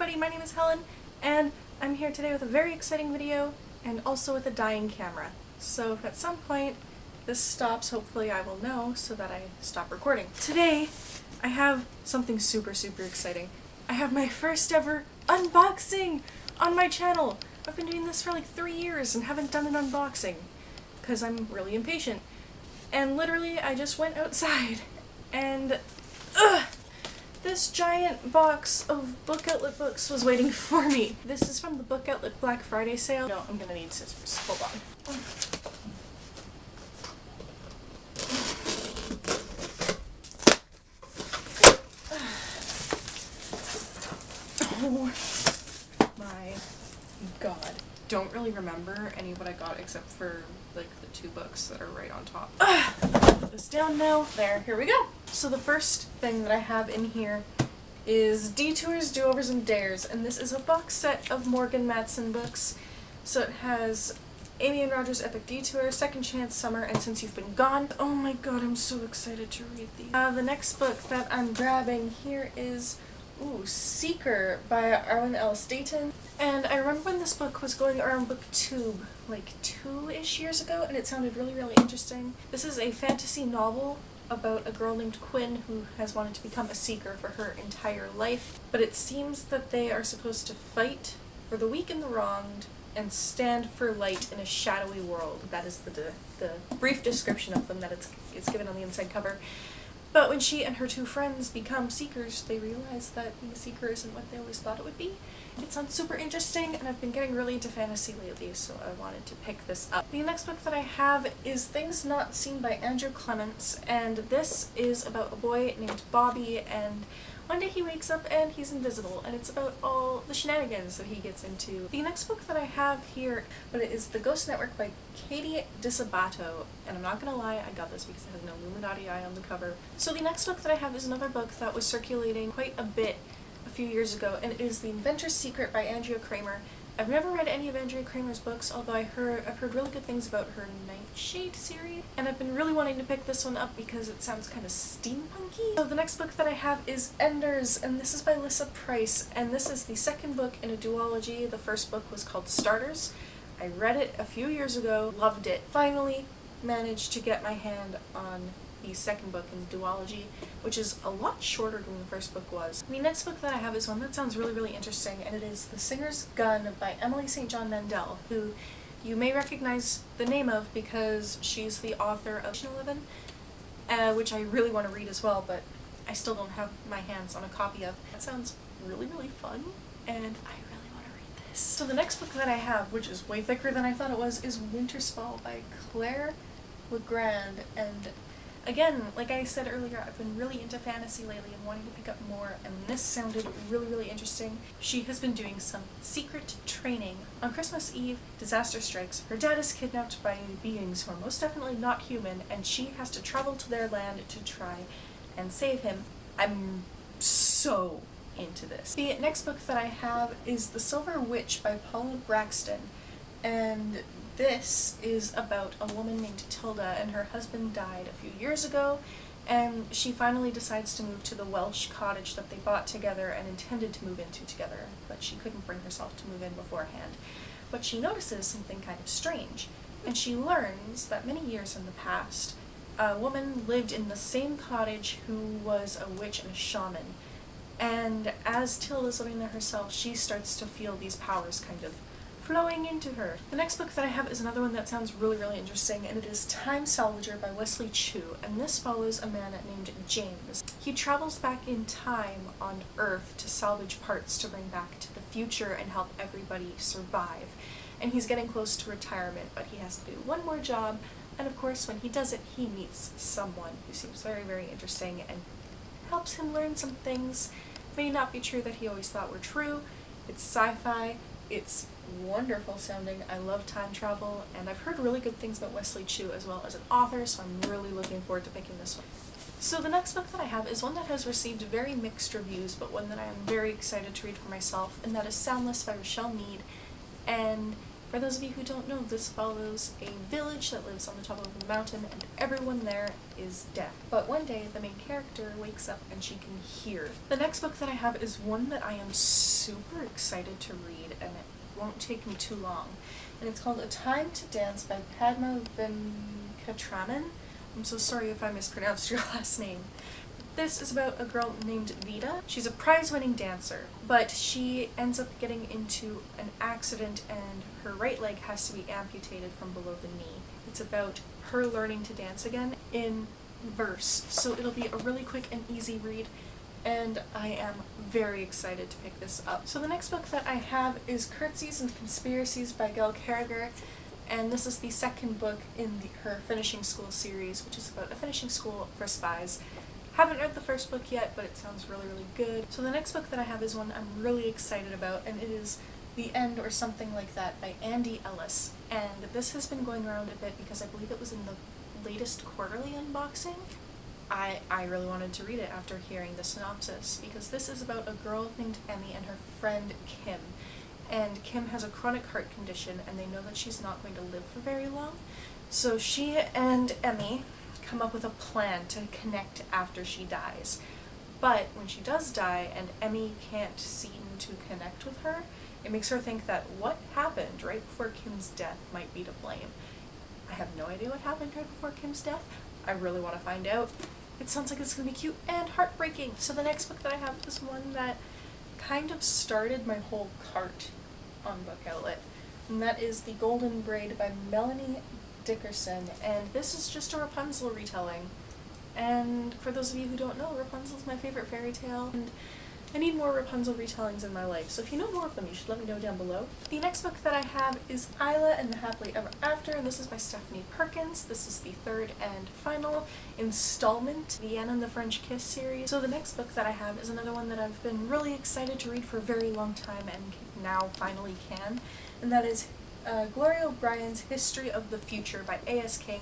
everybody, my name is Helen, and I'm here today with a very exciting video, and also with a dying camera. So if at some point this stops, hopefully I will know so that I stop recording. Today, I have something super exciting. I have my first ever unboxing on my channel! I've been doing this for like 3 years and haven't done an unboxing, because I'm really impatient. And literally, I just went outside, and this giant box of Bookoutlet books was waiting for me. This is from the Bookoutlet Black Friday sale. No, I'm gonna need scissors. Hold on. Oh my god. Don't really remember any of what I got except for like the 2 books that are right on top. Put this down now. There, here we go. So the first thing that I have in here is Detours, Do-Overs, and Dares, and this is a box set of Morgan Matson books. So it has Amy and Roger's Epic Detour, Second Chance Summer, and Since You've Been Gone. Oh my god, I'm so excited to read these. The next book that I'm grabbing here is Seeker by Arlen Ellis Dayton. And I remember when this book was going around BookTube like 2-ish years ago, and it sounded really interesting. This is a fantasy novel about a girl named Quinn who has wanted to become a seeker for her entire life, but it seems that they are supposed to fight for the weak and the wronged and stand for light in a shadowy world. That is the brief description of them that it's given on the inside cover. But when she and her 2 friends become seekers, they realize that being a seeker isn't what they always thought it would be. It sounds super interesting, and I've been getting really into fantasy lately, so I wanted to pick this up. The next book that I have is Things Not Seen by Andrew Clements, and this is about a boy named Bobby, and one day he wakes up and he's invisible, and it's about all the shenanigans that he gets into. The next book that I have here, but it is The Ghost Network by Katie DiSabato, and I'm not gonna lie, I got this because it has an Illuminati eye on the cover. So the next book that I have is another book that was circulating quite a bit a few years ago, and it is The Inventor's Secret by Andrea Kramer. I've never read any of Andrea Kramer's books, although I've heard really good things about her Nightshade series, and I've been really wanting to pick this one up because it sounds kind of steampunky. So the next book that I have is Enders, and this is by Lissa Price, and this is the second book in a duology. The first book was called Starters. I read it a few years ago, loved it. Finally managed to get my hand on the second book in the duology, which is a lot shorter than the first book was. The next book that I have is one that sounds really interesting, and it is The Singer's Gun by Emily St. John Mandel, who you may recognize the name of because she's the author of 11, which I really want to read as well, but I still don't have my hands on a copy of. That sounds really fun, and I really want to read this. So the next book that I have, which is way thicker than I thought it was, is Winterspell by Claire Legrand, and again, like I said earlier, I've been really into fantasy lately and wanting to pick up more, and this sounded really interesting. She has been doing some secret training. On Christmas Eve, disaster strikes. Her dad is kidnapped by beings who are most definitely not human, and she has to travel to their land to try and save him. I'm so into this. The next book that I have is The Silver Witch by Paula Braxton, and this is about a woman named Tilda, and her husband died a few years ago, and she finally decides to move to the Welsh cottage that they bought together and intended to move into together, but she couldn't bring herself to move in beforehand. But she notices something kind of strange, and she learns that many years in the past, a woman lived in the same cottage who was a witch and a shaman, and as Tilda's living there herself, she starts to feel these powers kind of flowing into her. The next book that I have is another one that sounds really interesting, and it is Time Salvager by Wesley Chu, and this follows a man named James. He travels back in time on Earth to salvage parts to bring back to the future and help everybody survive. And he's getting close to retirement, but he has to do one more job, and of course when he does it, he meets someone who seems very interesting and helps him learn some things. May not be true that he always thought were true. It's sci-fi. It's wonderful sounding. I love time travel, and I've heard really good things about Wesley Chu as well as an author, so I'm really looking forward to picking this one. So the next book that I have is one that has received very mixed reviews, but one that I am very excited to read for myself, and that is Soundless by Rochelle Mead. And For those of you who don't know, this follows a village that lives on the top of a mountain and everyone there is deaf. But one day the main character wakes up and she can hear. The next book that I have is one that I am super excited to read, and it won't take me too long. And it's called A Time to Dance by Padma Venkatraman. I'm so sorry if I mispronounced your last name. This is about a girl named Vida. She's a prize-winning dancer, but she ends up getting into an accident and her right leg has to be amputated from below the knee. It's about her learning to dance again in verse, so it'll be a really quick and easy read, and I am very excited to pick this up. So the next book that I have is Curtsies and Conspiracies by Gail Carriger, and this is the second book in her finishing school series, which is about a finishing school for spies. Haven't read the first book yet, but it sounds really, really good. So the next book that I have is one I'm really excited about, and it is The End or Something Like That by Andy Ellis. And this has been going around a bit because I believe it was in the latest quarterly unboxing. I really wanted to read it after hearing the synopsis, because this is about a girl named Emmy and her friend Kim. And Kim has a chronic heart condition, and they know that she's not going to live for very long. So she and Emmy come up with a plan to connect after she dies. But when she does die and Emmy can't seem to connect with her, it makes her think that what happened right before Kim's death might be to blame. I have no idea what happened right before Kim's death. I really want to find out. It sounds like it's going to be cute and heartbreaking. So the next book that I have is one that kind of started my whole cart on Bookoutlet, and that is The Golden Braid by Melanie Dickerson, and this is just a Rapunzel retelling. And for those of you who don't know, Rapunzel's my favorite fairy tale, and I need more Rapunzel retellings in my life, so if you know more of them, you should let me know down below. The next book that I have is Isla and the Happily Ever After, and this is by Stephanie Perkins. This is the third and final installment, the Anne and the French Kiss series. So the next book that I have is another one that I've been really excited to read for a very long time and now finally can, and that is Gloria O'Brien's History of the Future by A.S. King.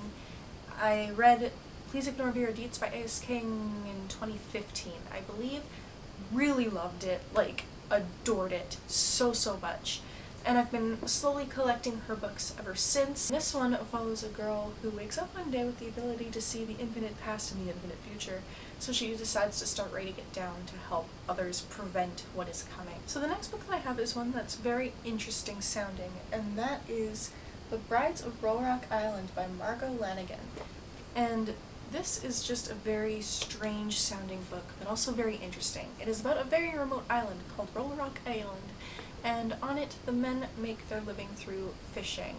I read Please Ignore Vera Dietz by A.S. King in 2015, I believe. Really loved it, like adored it so much. And I've been slowly collecting her books ever since. This one follows a girl who wakes up one day with the ability to see the infinite past and the infinite future, so she decides to start writing it down to help others prevent what is coming. So the next book that I have is one that's very interesting sounding, and that is The Brides of Roll Rock Island by Margot Lanigan. And this is just a very strange sounding book, but also very interesting. It is about a very remote island called Roll Rock Island, and on it the men make their living through fishing,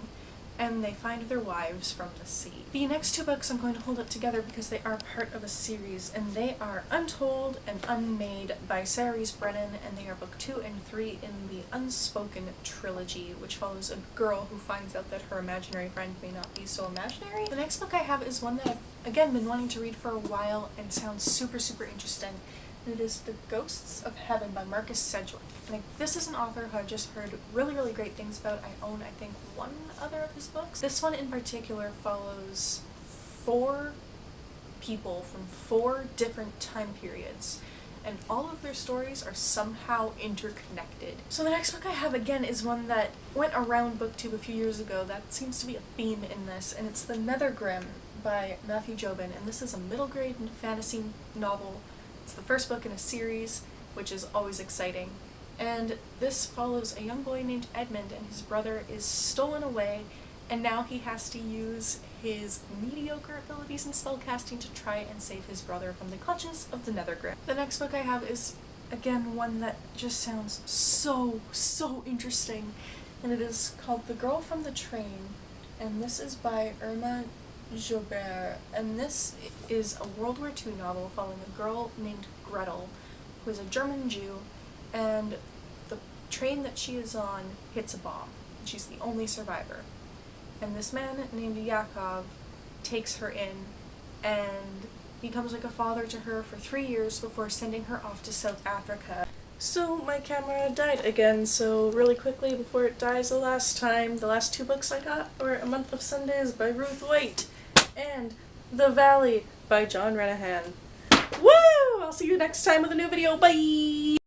and they find their wives from the sea. The next two books I'm going to hold up together because they are part of a series, and they are Untold and Unmade by Sarah Rees Brennan, and they are book 2 and 3 in the Unspoken trilogy, which follows a girl who finds out that her imaginary friend may not be so imaginary. The next book I have is one that I've, again, been wanting to read for a while and sounds super interesting. It is The Ghosts of Heaven by Marcus Sedgwick. And this is an author who I've just heard really great things about. I own, I think, one other of his books. This one in particular follows 4 people from 4 different time periods, and all of their stories are somehow interconnected. So the next book I have, again, is one that went around BookTube a few years ago. That seems to be a theme in this, and it's The Nethergrim by Matthew Jobin, and this is a middle grade fantasy novel. It's the first book in a series, which is always exciting. And this follows a young boy named Edmund, and his brother is stolen away, and now he has to use his mediocre abilities in spellcasting to try and save his brother from the clutches of the Nethergrim. The next book I have is, again, one that just sounds so interesting, and it is called The Girl from the Train, and this is by Irma Jobert, and this is a World War II novel following a girl named Gretel, who is a German Jew, and the train that she is on hits a bomb. She's the only survivor. And this man named Yakov takes her in and becomes like a father to her for 3 years before sending her off to South Africa. So my camera died again, so really quickly before it dies the last time, the last 2 books I got were A Month of Sundays by Ruth Waite and The Valley by John Renahan. Woo! I'll see you next time with a new video. Bye!